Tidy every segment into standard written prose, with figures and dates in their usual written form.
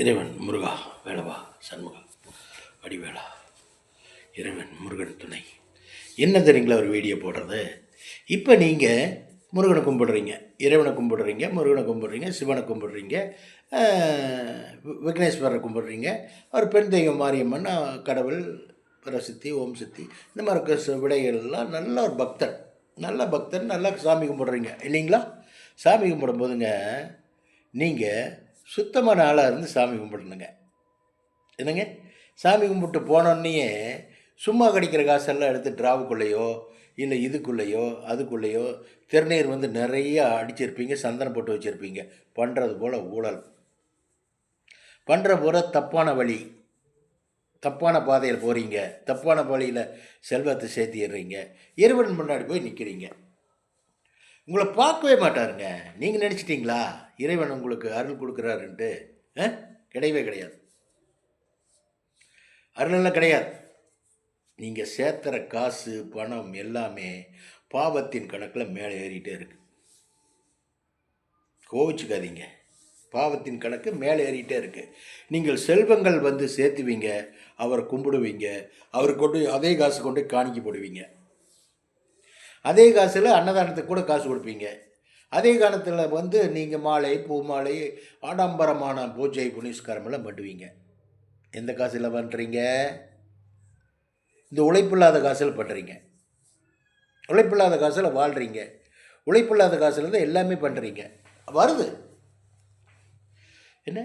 இறைவன் முருகா வேலவா சண்முகா வடிவேலா இறைவன் முருகன் துணை. என்ன தெரியுங்களா ஒரு வீடியோ போடுறது? இப்போ நீங்கள் முருகனை கும்பிடுறீங்க, இறைவனை கும்பிடுறீங்க, முருகனை கும்பிடுறீங்க, சிவனை கும்பிடுறீங்க, விக்னேஸ்வரரை கும்பிடுறீங்க, ஒரு பெண் தெய்வம் மாரியம்மன், கடவுள், பிரசித்தி, ஓம் சக்தி, இந்த மாதிரி விடைகள்லாம் நல்ல ஒரு பக்தர், நல்ல பக்தர், நல்லா சாமி கும்பிடுறீங்க இல்லைங்களா? சாமி கும்பிடும்போதுங்க நீங்கள் சுத்தமான ஆளாக இருந்து சாமி கும்பிடணுங்க. என்னங்க, சாமி கும்பிட்டு போனோடனே சும்மா கிடைக்கிற காசெல்லாம் எடுத்து டிராவுக்குள்ளேயோ இல்லை இதுக்குள்ளேயோ அதுக்குள்ளேயோ திருநீர் வந்து நிறைய அடிச்சிருப்பீங்க, சந்தனம் போட்டு வச்சுருப்பீங்க. பண்ணுறது போல் ஊழல், பண்ணுற போல தப்பான வழி, தப்பான பாதையில் போகிறீங்க, தப்பான வழியில் செல்வத்தை சேர்த்திடுறீங்க. இறைவன் முன்னாடி போய் நிற்கிறீங்க, உங்களை பார்க்கவே மாட்டாருங்க. நீங்கள் நினச்சிட்டிங்களா இறைவன் உங்களுக்கு அருள் கொடுக்குறாருன்ட்டு? கிடையவே கிடையாது, அருளெல்லாம் கிடையாது. நீங்கள் சேர்த்துற காசு பணம் எல்லாமே பாவத்தின் கணக்கில் மேலே ஏறிட்டே இருக்கு. கோவிச்சுக்காதீங்க, பாவத்தின் கணக்கு மேலே ஏறிட்டே இருக்கு. நீங்கள் செல்வங்கள் வந்து சேர்த்துவீங்க, அவரை கும்பிடுவீங்க, அவர் கொண்டு அதே காசு கொண்டு காணிக்க போடுவீங்க, அதே காசில் அன்னதானத்துக்கு கூட காசு கொடுப்பீங்க. அதே காலத்தில் வந்து நீங்கள் மாலை பூ மாலை ஆடம்பரமான பூஜை புனிஸ்காரமெல்லாம் பண்ணுவீங்க. எந்த காசில் பண்ணுறீங்க? இந்த உழைப்பில்லாத காசில் பண்ணுறீங்க. உழைப்பில்லாத காசில் வாழ்கிறீங்க, உழைப்பில்லாத காசில் தான் எல்லாமே பண்ணுறீங்க. வருது என்ன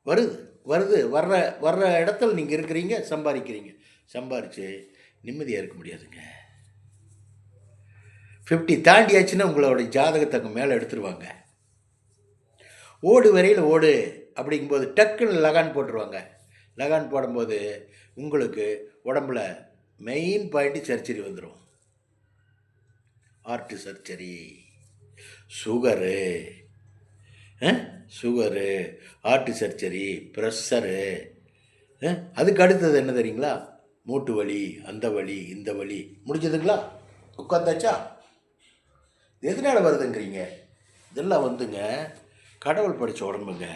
வருது வருது வர்ற வர்ற இடத்துல நீங்கள் இருக்கிறீங்க, சம்பாதிக்கிறீங்க. சம்பாரித்து நிம்மதியாக இருக்க முடியாதுங்க. 50 தாண்டியாச்சுன்னா உங்களோட ஜாதகத்தை மேலே எடுத்துருவாங்க. ஓடு வரையில் ஓடு அப்படிங்கும்போது டக்குன்னு லகான் போட்டுருவாங்க. லகான் போடும்போது உங்களுக்கு உடம்புல மெயின் பாயிண்ட்டு சர்ஜரி வந்துடும். Heart surgery, sugar, heart surgery, pressure. அதுக்கு அடுத்தது என்ன தெரியுங்களா? மூட்டு வலி, அந்த வலி, இந்த வலி. முடிஞ்சதுங்களா? உட்காந்தாச்சா? எதனால் வருதுங்கிறீங்க? இதெல்லாம் வந்துங்க கடவுள் படித்த உடம்புங்க.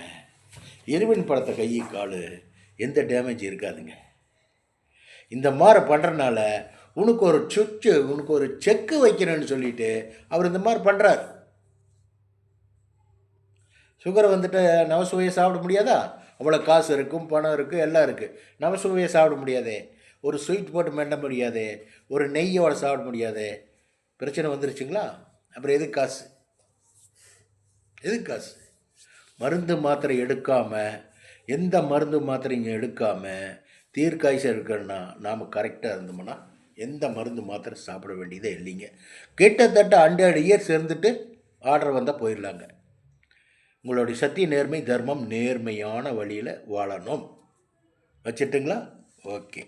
இறைவன் படத்தை கை கால் எந்த டேமேஜ் இருக்காதுங்க. இந்த மாதிரி பண்ணுறனால உனக்கு ஒரு சுச்சு, உனக்கு ஒரு செக்கு வைக்கிறேன்னு சொல்லிட்டு அவர் இந்த மாதிரி பண்ணுறார். சுகரை வந்துட்டு நவசுவையை சாப்பிட முடியாதா? அவ்வளோ காசு இருக்கும், பணம் இருக்குது, எல்லாம் இருக்குது. நவசுவையை சாப்பிட முடியாதே, ஒரு ஸ்வீட் போட்டு மெண்ண முடியாதே, ஒரு நெய்யோட சாப்பிட முடியாதே. பிரச்சனை வந்துருச்சுங்களா? அப்புறம் எதுக்கு காசு? எதுக்கு காசு? மருந்து மாத்திரை எடுக்காமல், எந்த மருந்து மாத்திரைங்க எடுக்காமல் தீர்க்காய்ச்சல் இருக்குன்னா நாம் கரெக்டாக இருந்தோம்னா எந்த மருந்து மாத்திரை சாப்பிட வேண்டியதே இல்லைங்க. கிட்டத்தட்ட 100 இயர்ஸ் இருந்துட்டு ஆர்டர் வந்தால் போயிடலாங்க. உங்களுடைய சத்திய நேர்மை தர்மம் நேர்மையான வழியில் வாழணும். வச்சுட்டுங்களா? ஓகே.